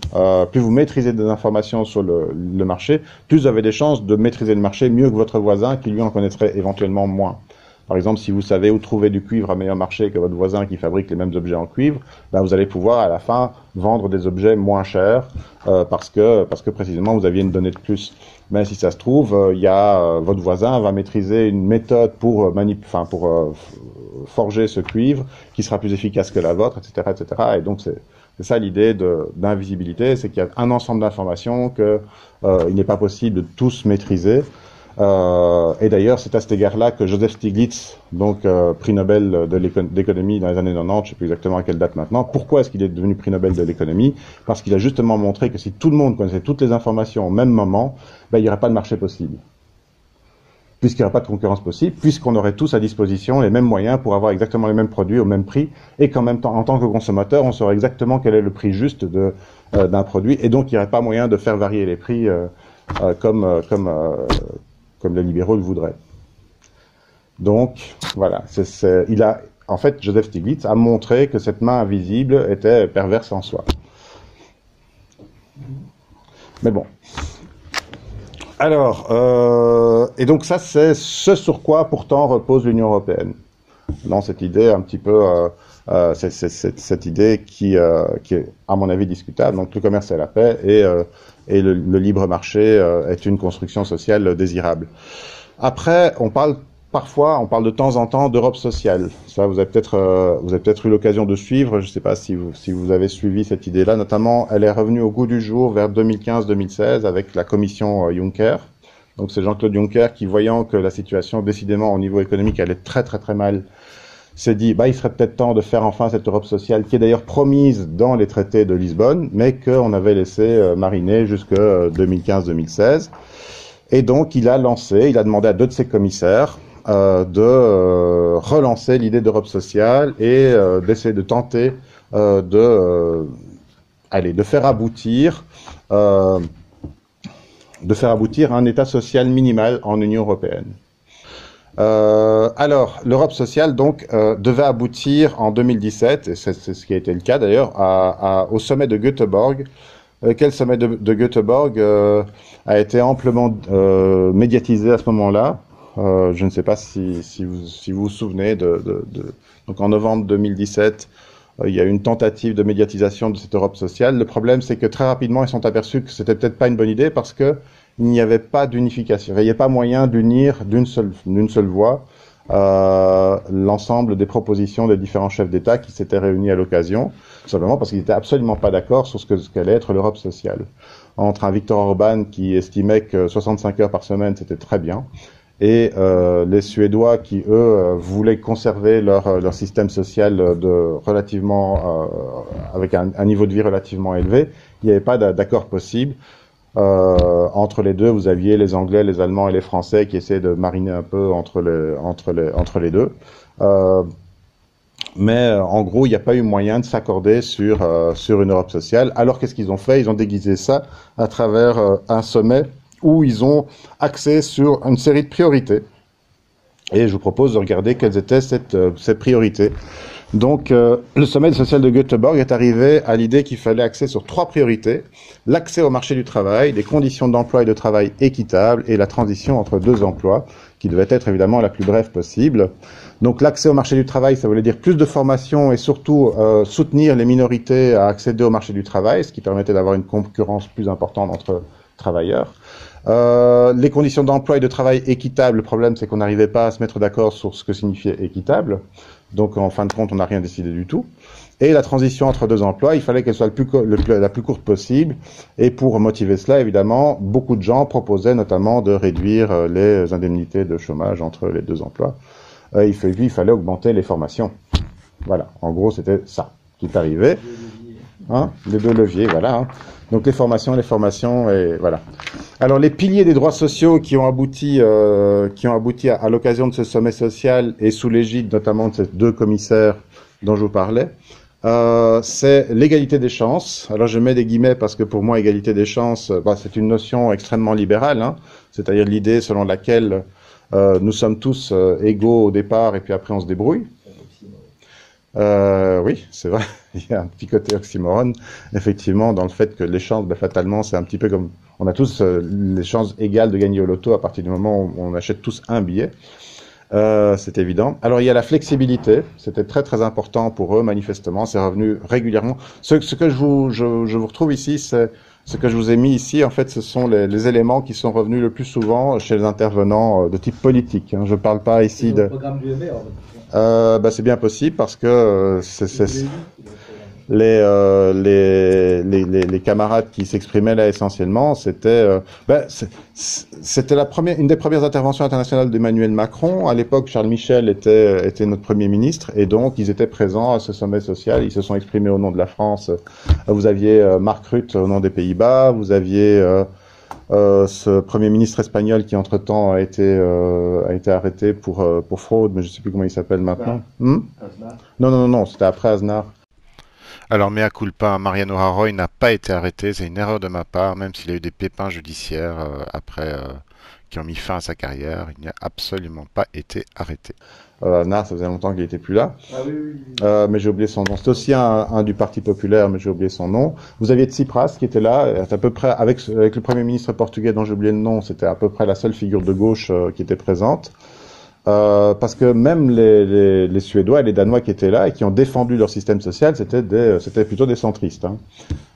plus vous maîtrisez des informations sur le marché, plus vous avez des chances de maîtriser le marché mieux que votre voisin qui lui en connaîtrait éventuellement moins. Par exemple, si vous savez où trouver du cuivre à meilleur marché que votre voisin qui fabrique les mêmes objets en cuivre, vous allez pouvoir à la fin vendre des objets moins chers parce que précisément vous aviez une donnée de plus. Mais si ça se trouve, votre voisin va maîtriser une méthode pour forger ce cuivre qui sera plus efficace que la vôtre, etc., etc. Et donc c'est ça l'idée d'invisibilité, c'est qu'il y a un ensemble d'informations que il n'est pas possible de tous maîtriser. Et d'ailleurs, c'est à cet égard-là que Joseph Stiglitz, donc prix Nobel d'économie dans les années 90, je ne sais plus exactement à quelle date maintenant, pourquoi est-ce qu'il est devenu prix Nobel de l'économie? Parce qu'il a justement montré que si tout le monde connaissait toutes les informations au même moment, il n'y aurait pas de marché possible. Puisqu'il n'y aurait pas de concurrence possible, puisqu'on aurait tous à disposition les mêmes moyens pour avoir exactement les mêmes produits au même prix, et qu'en même temps, en tant que consommateur, on saurait exactement quel est le prix juste d'un produit, et donc il n'y aurait pas moyen de faire varier les prix comme les libéraux le voudraient. Donc, voilà. En fait, Joseph Stiglitz a montré que cette main invisible était perverse en soi. Mais bon. Alors, et donc ça, c'est ce sur quoi pourtant repose l'Union européenne. Dans cette idée un petit peu, cette idée qui est, à mon avis, discutable. Donc, le commerce et la paix et le libre marché est une construction sociale désirable. Après, on parle de temps en temps d'Europe sociale. Ça, vous avez peut-être eu l'occasion de suivre. Je ne sais pas si vous avez suivi cette idée-là. Notamment, elle est revenue au goût du jour vers 2015-2016 avec la commission Juncker. Donc, c'est Jean-Claude Juncker qui, voyant que la situation, décidément, au niveau économique, allait très très très mal, s'est dit, il serait peut-être temps de faire enfin cette Europe sociale, qui est d'ailleurs promise dans les traités de Lisbonne, mais qu'on avait laissé mariner jusque 2015-2016. Et donc, il a demandé à 2 de ses commissaires de relancer l'idée d'Europe sociale et d'essayer de tenter de faire aboutir un État social minimal en Union européenne. Alors, l'Europe sociale, donc, devait aboutir en 2017, et c'est ce qui a été le cas d'ailleurs, au sommet de Göteborg. Quel sommet de Göteborg a été amplement médiatisé à ce moment-là. Je ne sais pas si vous vous souvenez donc en novembre 2017, il y a eu une tentative de médiatisation de cette Europe sociale. Le problème, c'est que très rapidement, ils sont aperçus que c'était peut-être pas une bonne idée parce que il n'y avait pas d'unification. Il n'y avait pas moyen d'unir d'une seule voix l'ensemble des propositions des différents chefs d'État qui s'étaient réunis à l'occasion, simplement parce qu'ils n'étaient absolument pas d'accord sur ce qu'allait être l'Europe sociale. Entre un Viktor Orban qui estimait que 65 heures par semaine, c'était très bien, et les Suédois qui, eux, voulaient conserver leur système social avec un niveau de vie relativement élevé, il n'y avait pas d'accord possible. Entre les deux, vous aviez les Anglais, les Allemands et les Français qui essayaient de mariner un peu entre les deux. Mais en gros, il n'y a pas eu moyen de s'accorder sur une Europe sociale. Alors qu'est-ce qu'ils ont fait? Ils ont déguisé ça à travers un sommet où ils ont axé sur une série de priorités. Et je vous propose de regarder quelles étaient ces priorités. Donc, le sommet social de Göteborg est arrivé à l'idée qu'il fallait axer sur 3 priorités. L'accès au marché du travail, les conditions d'emploi et de travail équitables et la transition entre 2 emplois, qui devait être évidemment la plus brève possible. Donc, l'accès au marché du travail, ça voulait dire plus de formation et surtout soutenir les minorités à accéder au marché du travail, ce qui permettait d'avoir une concurrence plus importante entre travailleurs. Les conditions d'emploi et de travail équitables, le problème c'est qu'on n'arrivait pas à se mettre d'accord sur ce que signifiait équitable. Donc en fin de compte, on n'a rien décidé du tout. Et la transition entre 2 emplois, il fallait qu'elle soit la plus courte possible. Et pour motiver cela, évidemment, beaucoup de gens proposaient notamment de réduire les indemnités de chômage entre les 2 emplois. Il fallait augmenter les formations. Voilà, en gros, c'était ça qui est arrivé. Hein, les 2 leviers, voilà. Hein. Donc les formations, et voilà. Alors les piliers des droits sociaux qui ont abouti à l'occasion de ce sommet social et sous l'égide notamment de ces 2 commissaires dont je vous parlais, c'est l'égalité des chances. Alors je mets des guillemets parce que pour moi égalité des chances, c'est une notion extrêmement libérale, hein, c'est-à-dire l'idée selon laquelle nous sommes tous égaux au départ et puis après on se débrouille. Oui, c'est vrai. Il y a un petit côté oxymorone, effectivement, dans le fait que les chances, fatalement, c'est un petit peu comme... On a tous les chances égales de gagner au loto à partir du moment où on achète tous un billet. C'est évident. Alors, il y a la flexibilité. C'était très, très important pour eux, manifestement. C'est revenu régulièrement. Ce que je vous retrouve ici, c'est... Ce que je vous ai mis ici, en fait, ce sont les éléments qui sont revenus le plus souvent chez les intervenants de type politique. Hein. Je ne parle pas ici de... programme du MR, c'est bien possible parce que les camarades qui s'exprimaient là essentiellement, c'était une des premières interventions internationales d'Emmanuel Macron. À l'époque, Charles Michel était notre Premier ministre et donc ils étaient présents à ce sommet social. Ils se sont exprimés au nom de la France. Vous aviez Mark Rutte au nom des Pays-Bas. Vous aviez ce Premier ministre espagnol qui entre-temps a été arrêté pour fraude, mais je ne sais plus comment il s'appelle maintenant. Non, c'était après Aznar. Alors, mea culpa, Mariano Rajoy n'a pas été arrêté, c'est une erreur de ma part, même s'il a eu des pépins judiciaires qui ont mis fin à sa carrière, il n'a absolument pas été arrêté. Aznar, ça faisait longtemps qu'il n'était plus là. Ah, oui. Mais j'ai oublié son nom. C'est aussi un du Parti populaire, mais j'ai oublié son nom. Vous aviez Tsipras qui était là, à peu près avec le Premier ministre portugais dont j'ai oublié le nom, c'était à peu près la seule figure de gauche qui était présente. Parce que même les Suédois et les Danois qui étaient là et qui ont défendu leur système social, c'était plutôt des centristes. Hein.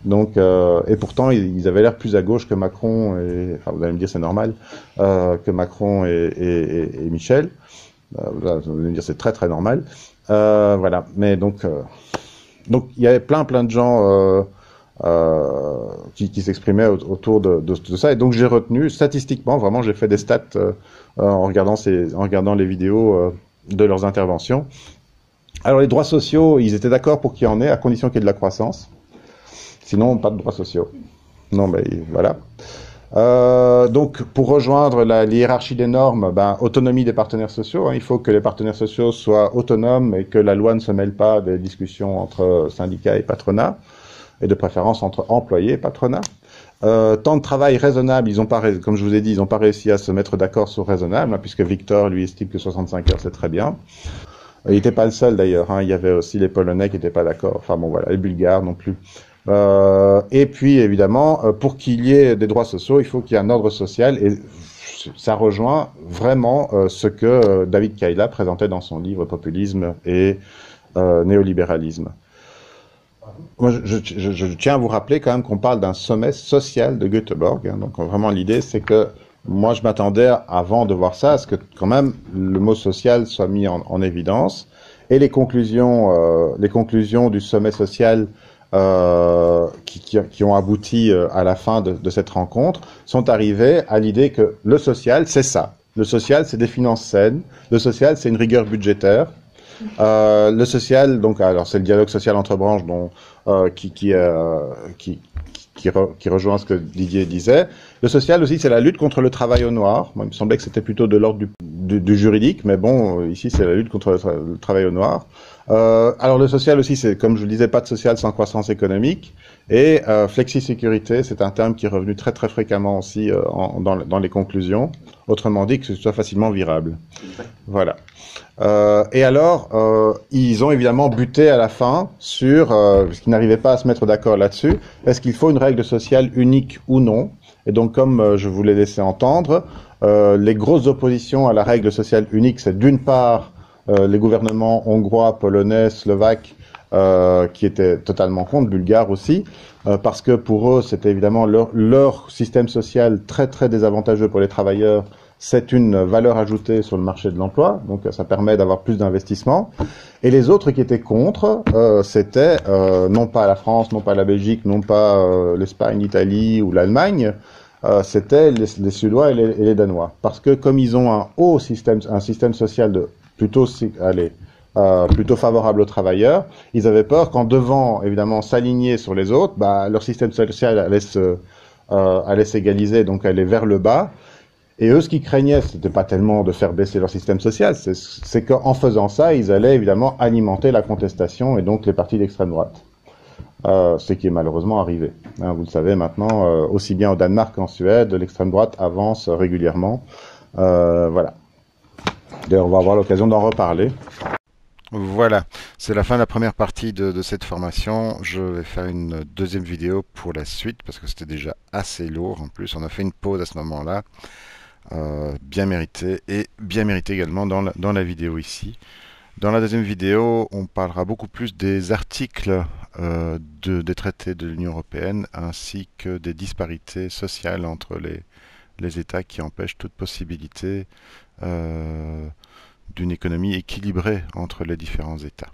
Donc, et pourtant, ils avaient l'air plus à gauche que Macron et, enfin, vous allez me dire c'est normal, que Macron et Michel. Vous allez me dire c'est très très normal. Voilà. Mais donc il y avait plein de gens qui s'exprimaient autour de ça. Et donc j'ai retenu statistiquement, vraiment, j'ai fait des stats en regardant les vidéos de leurs interventions. Alors les droits sociaux, ils étaient d'accord pour qu'il y en ait, à condition qu'il y ait de la croissance. Sinon, pas de droits sociaux. Non, mais voilà. Donc, pour rejoindre la hiérarchie des normes, autonomie des partenaires sociaux. Hein, il faut que les partenaires sociaux soient autonomes et que la loi ne se mêle pas des discussions entre syndicats et patronat, et de préférence entre employés et patronat. Temps de travail raisonnable, comme je vous ai dit, ils n'ont pas réussi à se mettre d'accord sur raisonnable, hein, puisque Victor, lui, estime que 65 heures, c'est très bien. Il n'était pas le seul, d'ailleurs. Hein, il y avait aussi les Polonais qui n'étaient pas d'accord. Enfin bon, voilà, les Bulgares non plus. Et puis, évidemment, pour qu'il y ait des droits sociaux, il faut qu'il y ait un ordre social. Et ça rejoint vraiment ce que David Kaila présentait dans son livre Populisme et néolibéralisme. Moi, je tiens à vous rappeler quand même qu'on parle d'un sommet social de Göteborg. Hein, donc vraiment l'idée c'est que moi je m'attendais avant de voir ça à ce que quand même le mot social soit mis en évidence et les conclusions du sommet social qui ont abouti à la fin de cette rencontre sont arrivées à l'idée que le social c'est ça. Le social c'est des finances saines. Le social c'est une rigueur budgétaire. Le social, donc, alors c'est le dialogue social entre branches qui qui rejoint ce que Didier disait. Le social aussi, c'est la lutte contre le travail au noir. Moi, il me semblait que c'était plutôt de l'ordre du juridique, mais bon, ici, c'est la lutte contre le travail au noir. Alors le social aussi, c'est, comme je le disais, pas de social sans croissance économique. Et flexi-sécurité, c'est un terme qui est revenu très très fréquemment aussi dans les conclusions. Autrement dit, que ce soit facilement virable. Voilà. Et alors, ils ont évidemment buté à la fin sur, parce qu'ils n'arrivaient pas à se mettre d'accord là-dessus, est-ce qu'il faut une règle sociale unique ou non? Et donc, comme je vous l'ai laissé entendre, les grosses oppositions à la règle sociale unique, c'est d'une part les gouvernements hongrois, polonais, slovaques, qui étaient totalement contre, bulgares aussi, parce que pour eux, c'était évidemment leur système social très très désavantageux pour les travailleurs. C'est une valeur ajoutée sur le marché de l'emploi, donc ça permet d'avoir plus d'investissement. Et les autres qui étaient contre, c'était non pas la France, non pas la Belgique, non pas l'Espagne, l'Italie ou l'Allemagne, c'était les Suédois et les Danois. Parce que comme ils ont un système social plutôt favorable aux travailleurs, ils avaient peur qu'en devant évidemment s'aligner sur les autres, leur système social allait s'égaliser, donc aller vers le bas. Et eux, ce qu'ils craignaient, c'était pas tellement de faire baisser leur système social, c'est qu'en faisant ça, ils allaient évidemment alimenter la contestation et donc les partis d'extrême droite. Ce qui est malheureusement arrivé. Hein, vous le savez maintenant, aussi bien au Danemark qu'en Suède, l'extrême droite avance régulièrement. Voilà. D'ailleurs, on va avoir l'occasion d'en reparler. Voilà, c'est la fin de la première partie de cette formation. Je vais faire une deuxième vidéo pour la suite parce que c'était déjà assez lourd. En plus, on a fait une pause à ce moment-là. Bien mérité et bien mérité également dans la vidéo ici. Dans la deuxième vidéo, on parlera beaucoup plus des articles des traités de l'Union européenne ainsi que des disparités sociales entre les États qui empêchent toute possibilité d'une économie équilibrée entre les différents États.